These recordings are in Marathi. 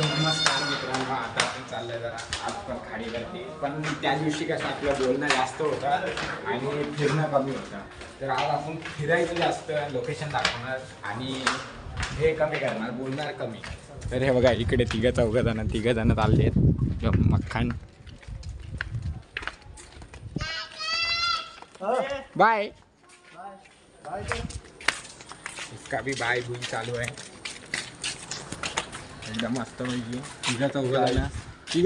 नमस्कार मित्रांनो, आता आपण चाललंय जरा आज पण खाडीवरती. पण त्या दिवशी कसं आपलं बोलणं जास्त होतं आणि फिरणं कमी होतं. तर आज आपण फिरायचं जास्त, लोकेशन दाखवणार आणि हे कमी करणार, बोलणार कमी. तर हे बघा इकडे तिघं जण चालले आहेत. मक्खन बाय इसका भी बाय बुई चालू आहे. एकदम मस्त पैकी तिघं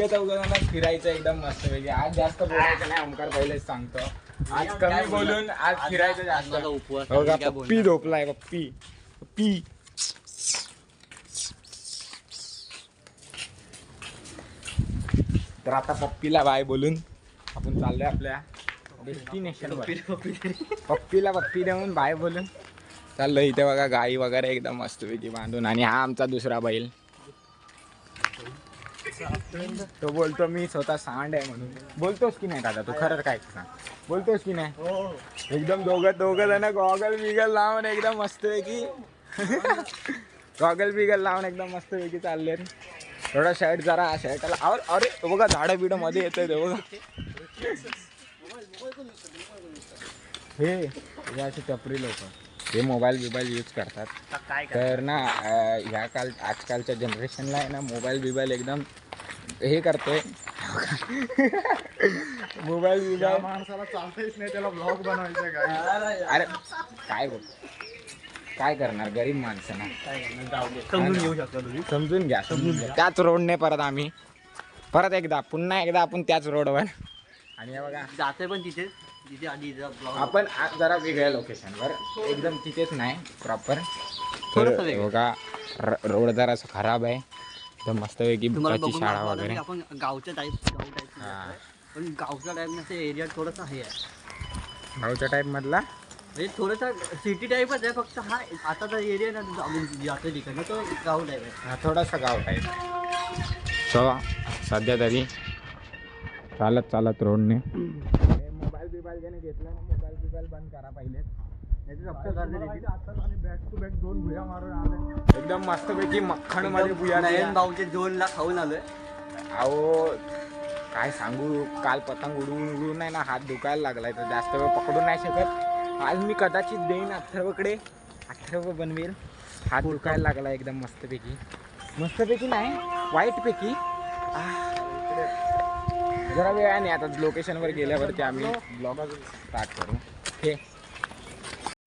चौघं फिरायचं एकदम मस्त पैकी. आज जास्त बोलायचं नाही, ओमकार पहिलेच सांगतो. आज कमी बोलून आज फिरायचं जास्त. बघा पप्पी झोपलाय, पप्पी तर आता पप्पीला बाय बोलून आपण चाललोय आपल्या डेस्टिनेशनवर. पप्पीला पप्पी देऊन बाय बोलून चाललो. इथे बघा गाई वगैरे एकदम मस्तपैकी बांधून. आणि हा आमचा दुसरा बैल. तो बोलतो मी स्वतः सांड आहे म्हणून. बोलतोस की नाही दादा तू? खरं काय सांग, बोलतोस की नाही? एकदम दोघं जण गॉगल बिगल लावून एकदम मस्तपैकी गॉगल बिगल लावून एकदम मस्तपैकी चालले. थोडा शर्ट जरा शर्टाला अरे बघा झाडं बिडं मध्ये येतंय ते बघा. हे असे टपरी लोक हे मोबाईल यूज करतात. तर ना आजकालच्या जनरेशनला आहे ना मोबाईल एकदम हे करतोय. मोबाईल माणसाला चालताच नाही, त्याला ब्लॉग बनवायचा काय? अरे काय करणार गरीब माणसं ना. समजून घेऊ शकता तुम्ही. समजून घ्या. त्याच रोडने परत एकदा पुन्हा एकदा आपण त्याच रोडवर. आणि हे बघा जाते पण तिथे आधी आपण आज जरा वेगळ्या लोकेशनवर, एकदम तिथेच नाही प्रॉपर. बघा रोड जरा खराब आहे. तर मस्तपैकी बुकाची शाळा वगैरे. आपण गावच्या टाईप पण गावचा टाईप नसे एरिया थोडासा हे आहे. गावच्या टाईप मधला म्हणजे थोडासा सिटी टाईपच आहे, फक्त हा आता तर एरिया ना जातो ठिकाणी तो गाव टाईप आहे. हा थोडासा गाव टाईप. सो सध्या तरी चालत रोडने. मोबाईल ज्याने घेतला ना, मोबाईल बंद करा पहिले. बॅक टू बॅक 2 भुया मारून आले. एकदम मस्तपैकी मक्खण मध्ये बुया. नयन भाऊचे 2 खाऊन आलोय. अहो काय सांगू, काल पतंग उडवून नाही ना हात दुखायला लागलाय. तर जास्त वेळ पकडू नाही शकत. आज मी कदाचित देईन अथर्व बनवेल. हात दुखायला लागला एकदम मस्तपैकी नाही वाईटपैकी. जरा वेळाने आता लोकेशनवर गेल्यावरती आम्ही ब्लॉग स्टार्ट करू. हे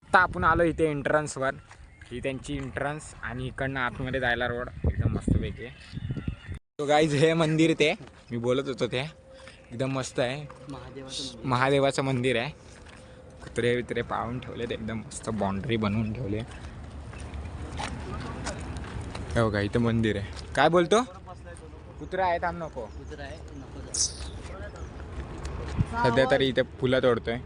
आता आपण आलो इथे एंट्रन्सवर. ही त्यांची एंट्रन्स आणि इकडनं आतमध्ये जायला रोड एकदम मस्तपैकी. तो गाईज हे मंदिर ते मी बोलत होतो ते एकदम मस्त आहे. महादेवाचं मंदिर आहे. कुत्रे वित्रे पाळून ठेवलेत एकदम मस्त. बाउंड्री बनवून ठेवले. हे बघा इथं मंदिर आहे. काय बोलतो? कुत्रा आहे, थांब नको. सध्या तरी इथे फुलं तोडतोय.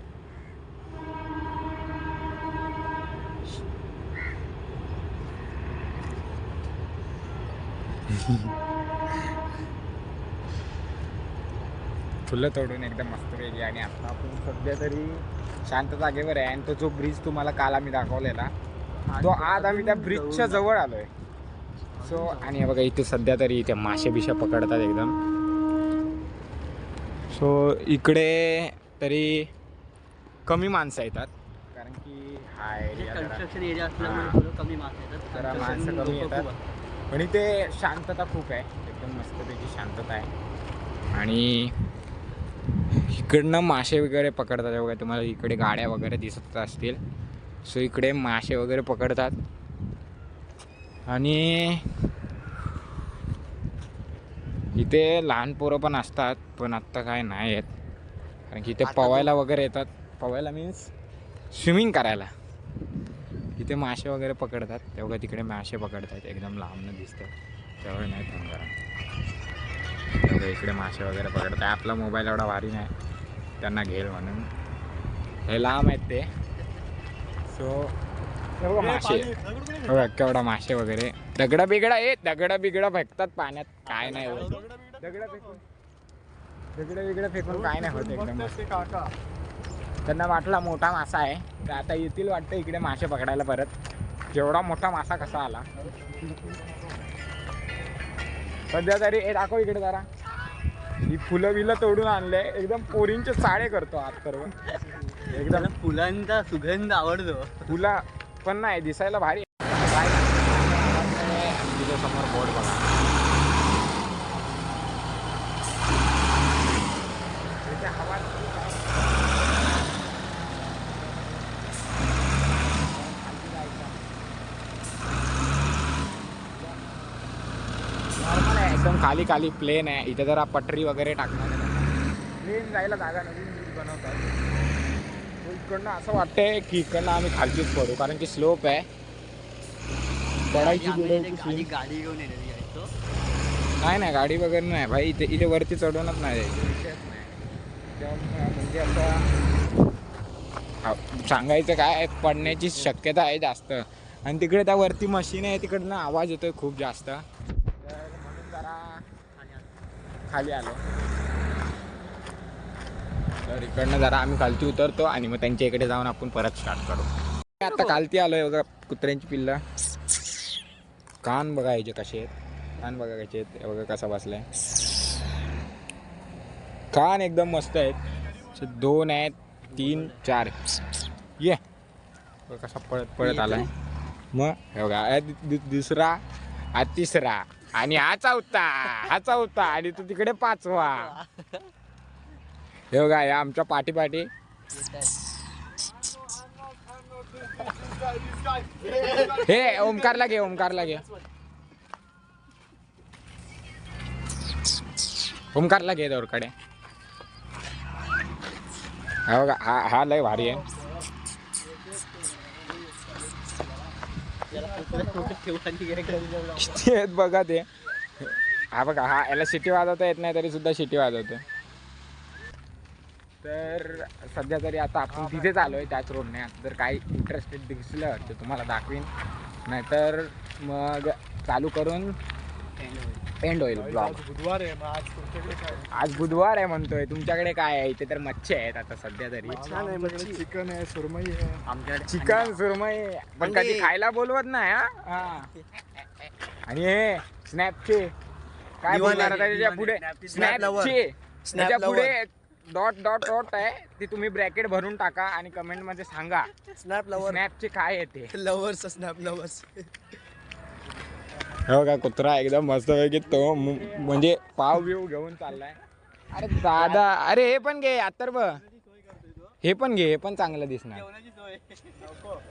फुलं तोडून एकदम मस्त वेगळी. आणि आता आपण सध्या तरी शांत जागेवर आहे. आणि तो जो ब्रिज तुम्हाला काल आम्ही दाखवलेला, तो आज आम्ही त्या ब्रिजच्या जवळ आलोय. सो आणि हे बघा इथे सध्या तरी इथे मासे बिशा पकडतात एकदम. सो इकडे तरी कमी माणसं येतात, कारण की हा एरिया कन्स्ट्रक्शन एरिया असल्यामुळे कमी माणसं कमी येतात. पण इथे शांतता खूप आहे, एकदम मस्तपैकी शांतता आहे. आणि इकडनं मासे वगैरे पकडतात. बघा तुम्हाला इकडे गाड्या वगैरे दिसत असतील. सो इकडे मासे वगैरे पकडतात. आणि इथे लहान पोरं पण असतात, पण आत्ता काय नाही येत, कारण की इथे पवायला वगैरे येतात. पवायला मीन्स स्विमिंग करायला. इथे मासे वगैरे पकडतात. तेव्हा तिकडे मासे पकडतात एकदम लांबनं दिसतं. तेव्हा नाही थांब करा. तेव्हा इकडे मासे वगैरे पकडतात. आपला मोबाईल एवढा भारी नाही त्यांना घेईल म्हणून, हे लांब आहेत ते. सो मासे बघा केवढा मासे वगैरे. दगडा बिगडा फेकतात पाण्यात. काय नाही होत. दगडं फेकून काय नाही होत. एकदम त्यांना वाटला मोठा मासा आहे, तर आता येतील वाटतं इकडे मासे पकडायला परत. जेवढा मोठा मासा कसा आला. सध्या तरी हे दाखव इकडे जरा. ही फुलं बिलं तोडून आणले, एकदम पोरींचे साडे करतो आज सर्व. एकदम फुलांचा सुगंध आवडतो. फुला पण नाही दिसायला भारी. तिथे समोर बोर्ड बघा. इथे हवा नॉर्मल आहे, एकदम खाली खाली प्लेन आहे. इथे जरा पटरी वगैरे टाकणार आहे. प्लेन जायला जागा नवीन बनवतात. इकडनं असं वाटतंय की इकडनं आम्ही खालचीच पडू, कारण की स्लोप आहे. पडायची गाडी घेऊन यायचो. नाही गाडी वगैरे नाही भाई. इथे वरती चढवणच नाही विषयच नाही. म्हणजे आता सांगायचं काय, पडण्याची शक्यता आहे जास्त. आणि तिकडे त्या वरती मशीन आहे, तिकडनं आवाज येतोय खूप जास्त. तर म्हणून जरा खाली आलो. तर इकडनं जरा आम्ही खालती उतरतो आणि मग त्यांच्या इकडे जाऊन आपण परत स्टार्ट करू. आता खालती आलोय बघा. कुत्र्यांची पिल्लं. कान बघा याचे कसे आहेत. कान बघा कसे आहेत. हे बघा कसा बसलाय. कान एकदम मस्त आहेत. 2 आहेत, 3, 4. ये कसा पळत आलाय. मग हे बघा दुसरा, हा तिसरा आणि हा चौथा आणि तू तिकडे 5वा. हे बघा या आमच्या पाठी हे ओमकारला घे. ओमकारला घे दोरकडे. हा बघा हा लय भारी आहे. किती आहेत बघा ते. हा बघा हा याला शिटी वाजवता येत नाही तरी सुद्धा शिटी वाजवतो. तर सध्या तरी आता आपण तिथेच आलोय त्याच रोडने. जर काही इंटरेस्टेड दिसलं तर तुम्हाला दाखवीन, नाहीतर मग चालू करून एंड होईल ब्लॉग. बुधवार आहे. आज तुमच्याकडे काय? आज बुधवार आहे म्हणतोय. तुमच्याकडे काय आहे? इथे तर मच्छी आहेत आता सध्या तरी. चिकन आहे, सुरमई आहे. आमच्याकडे चिकन सुरमई पण कधी खायला बोलवत नाही. हा आणि हे स्नॅपचे काय बोलणार आता त्याच्या पुढे. स्नॅपचे त्याच्या पुढे डॉट आहे. ती तुम्ही ब्रॅकेट भरून टाका आणि कमेंट मध्ये सांगा स्नॅपचे काय येते. Lovers snap lovers. हो का कुत्रा एकदम मस्त पैकी तो म्हणजे पाव बिव घेऊन चाललाय. अरे दादा, अरे हे पण घे अथर्व. हे पण घे, हे पण चांगलं दिसणार.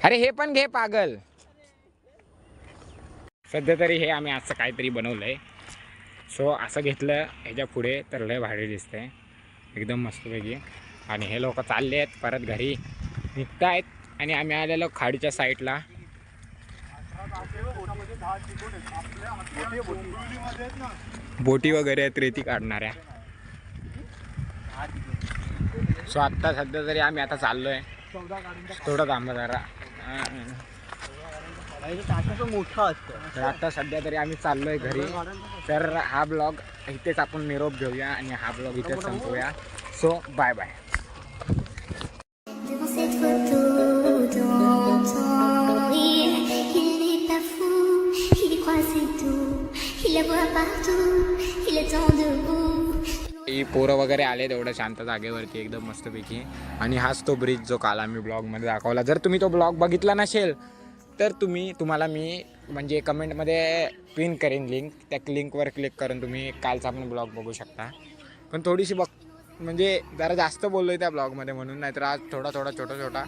अरे हे पण घे पागल. सध्या तरी हे आम्ही असं काहीतरी बनवलंय. सो असं घेतलं ह्याच्या पुढे तर लय भारी दिसतंय एकदम मस्तपैकी. आणि हे लोक चालले आहेत परत घरी निघतायत. आणि आम्ही आलेलो खाडीच्या साईडला. बोटी वगैरे आहेत रेती काढणाऱ्या. सो आत्ता सध्या तरी आम्ही आता चाललोय. थोडं थांबा जरा. मोठा असतं. तर आता सध्या तरी आम्ही चाललोय घरी. तर हा ब्लॉग इथेच आपण निरोप घेऊया आणि हा ब्लॉग इथेच संपवूया. So bye bye. ही पोरं वगैरे आले तेवढं शांत जागेवरती एकदम मस्तपैकी. आणि हाच तो ब्रिज जो काल आम्ही ब्लॉगमध्ये दाखवला. जर तुम्ही तो ब्लॉग बघितला नसेल तर तुम्हाला मी म्हणजे कमेंटमध्ये पिन करेन लिंक. त्या लिंकवर क्लिक करून तुम्ही कालचा पण ब्लॉग बघू शकता. पण थोडीशी म्हणजे जरा जास्त बोललोय त्या ब्लॉगमध्ये म्हणून, नाहीतर आज थोडा छोटा